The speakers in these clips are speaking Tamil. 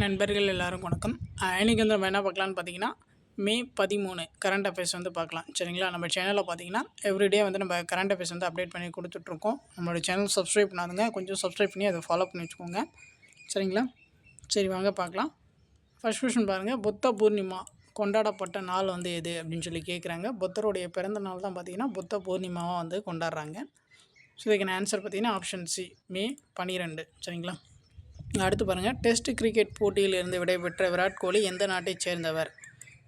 நண்பர்கள் எல்லாருக்கும் வணக்கம். இன்றைக்கி வந்து நம்ம என்ன பார்க்கலான்னு பார்த்தீங்கன்னா, மே 13 கரண்ட் அஃபேர்ஸ் வந்து பார்க்கலாம். சரிங்களா? நம்ம சேனலில் பார்த்தீங்கன்னா எவ்ரிடே வந்து நம்ம கரண்ட் அஃபேர்ஸ் வந்து அப்டேட் பண்ணி கொடுத்துட்ருக்கோம். நம்மளோட சேனல் சப்ஸ்கிரைப் பண்ணாதுங்க, கொஞ்சம் சப்ஸ்கிரைப் பண்ணி அதை ஃபாலோ பண்ணி வச்சுக்கோங்க. சரிங்களா? சரி வாங்க பார்க்கலாம். ஃபர்ஸ்ட் கொஸ்டின் பாருங்கள், புத்த பூர்ணிமா கொண்டாடப்பட்ட நாள் வந்து எது அப்படின்னு சொல்லி கேட்குறாங்க. புத்தருடைய பிறந்த நாள் தான் பார்த்தீங்கன்னா புத்த பூர்ணிமாவாக வந்து கொண்டாடுறாங்க. ஸோ இதுக்கான ஆன்சர் பார்த்தீங்கன்னா ஆப்ஷன் சி, மே 12. சரிங்களா? அடுத்து பாருங்கள், டெஸ்ட் கிரிக்கெட் போட்டியிலிருந்து விடைபெற்ற விராட் கோலி எந்த நாட்டைச் சேர்ந்தவர்?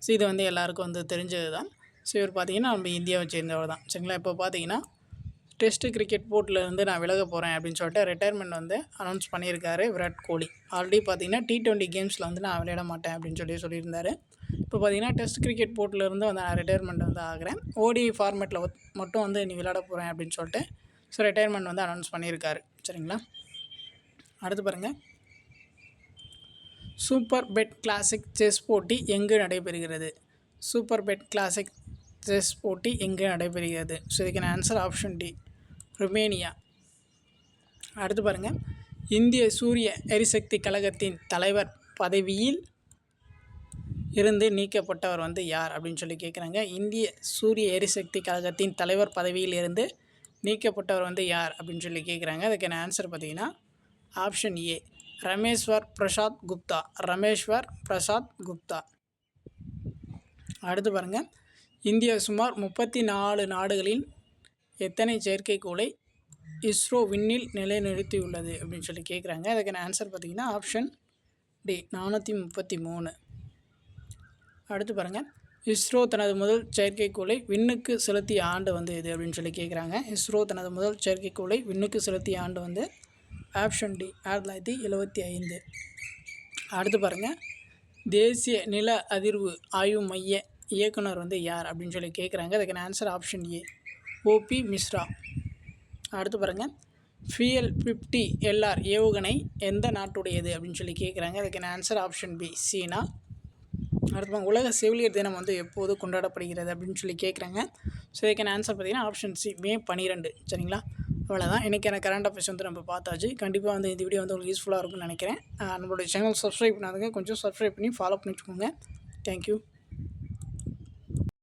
ஸோ இது வந்து எல்லாருக்கும் வந்து தெரிஞ்சது தான். ஸோ இவர் பார்த்தீங்கன்னா நம்ம இந்தியாவை சேர்ந்தவர் தான். சரிங்களா? இப்போ பார்த்தீங்கன்னா டெஸ்ட் கிரிக்கெட் போட்டியிலேருந்து நான் விலக போகிறேன் அப்படின்னு சொல்லிட்டு ரிட்டையர்மெண்ட் வந்து அனௌன்ஸ் பண்ணியிருக்காரு விராட் கோலி. ஆல்ரெடி பார்த்தீங்கன்னா T20 கேம்ஸில் வந்து நான் விளையாட மாட்டேன் அப்படின்னு சொல்லியிருந்தார். இப்போ பார்த்தீங்கன்னா டெஸ்ட் கிரிக்கெட் போட்டியிலேருந்து வந்து நான் ரிட்டையர்மெண்ட் வந்து ஆகிறேன், ODI ஃபார்மேட்டில் மட்டும் வந்து நீ விளையாட போகிறேன் அப்படின்னு சொல்லிட்டு ஸோ ரிட்டையர்மெண்ட் வந்து அனௌன்ஸ் பண்ணியிருக்காரு. சரிங்களா? அடுத்து பாருங்கள், சூப்பர் பெட் கிளாசிக் செஸ் போட்டி எங்கு நடைபெறுகிறது? சூப்பர் பெட் கிளாசிக் செஸ் போட்டி எங்கு நடைபெறுகிறது? ஸோ இதுக்கான ஆன்சர் ஆப்ஷன் டி, ருமேனியா. அடுத்து பாருங்கள், இந்திய சூரிய எரிசக்தி கழகத்தின் தலைவர் பதவியில் இருந்து நீக்கப்பட்டவர் வந்து யார் அப்படின்னு சொல்லி கேட்குறாங்க. இந்திய சூரிய எரிசக்தி கழகத்தின் தலைவர் பதவியில் இருந்து நீக்கப்பட்டவர் வந்து யார் அப்படின்னு சொல்லி கேட்குறாங்க. அதுக்கான ஆன்சர் பார்த்தீங்கன்னா ஆப்ஷன் ஏ, ரமேஸ்வர் பிரசாத் குப்தா. ரமேஸ்வர் பிரசாத் குப்தா. அடுத்து பாருங்கள், இந்தியா சுமார் 34 நாடுகளின் எத்தனை செயற்கைக்கோளை இஸ்ரோ விண்ணில் நிலைநிறுத்தியுள்ளது அப்படின்னு சொல்லி கேட்குறாங்க. அதுக்கான ஆன்சர் பார்த்தீங்கன்னா ஆப்ஷன் டி, 433. அடுத்து பாருங்கள், இஸ்ரோ தனது முதல் செயற்கைக்கோளை விண்ணுக்கு செலுத்திய ஆண்டு வந்து எது அப்படின்னு சொல்லி கேட்குறாங்க. இஸ்ரோ தனது முதல் செயற்கைக்கோளை விண்ணுக்கு செலுத்திய ஆண்டு வந்து ஆப்ஷன் டி, 1975. அடுத்து பாருங்கள், தேசிய நில அதிர்வு ஆய்வு மைய இயக்குனர் வந்து யார் அப்படின்னு சொல்லி கேட்குறாங்க. அதுக்கான answer option A, OP Mishra. அடுத்து பாருங்கள், FL-50 LR ஏவுகணை எந்த நாட்டுடையது அப்படின்னு சொல்லி கேட்குறாங்க. அதுக்கான ஆன்சர் ஆப்ஷன் பி, சீனா. அடுத்து உலக செவிலியர் தினம் வந்து எப்போது கொண்டாடப்படுகிறது அப்படின்னு சொல்லி கேட்குறாங்க. ஸோ இதுக்கான ஆன்சர் பார்த்தீங்கன்னா ஆப்ஷன் சி, மே 12. சரிங்களா? அவ்வளோதான், இன்றைக்கான கரண்ட் அஃபேர்ஸ் வந்து நம்ம பார்த்தாச்சு. கண்டிப்பாக வந்து இந்த வீடியோ வந்து உங்களுக்கு யூஸ்ஃபுல்லாக இருக்கும்னு நினைக்கிறேன். நம்மளுடைய சேனல் சப்ஸ்கிரைப் பண்ணாதுங்க, கொஞ்சம் சப்ஸ்கிரைப் பண்ணி ஃபாலோ பண்ணி வச்சுக்கோங்க. தேங்க்யூ.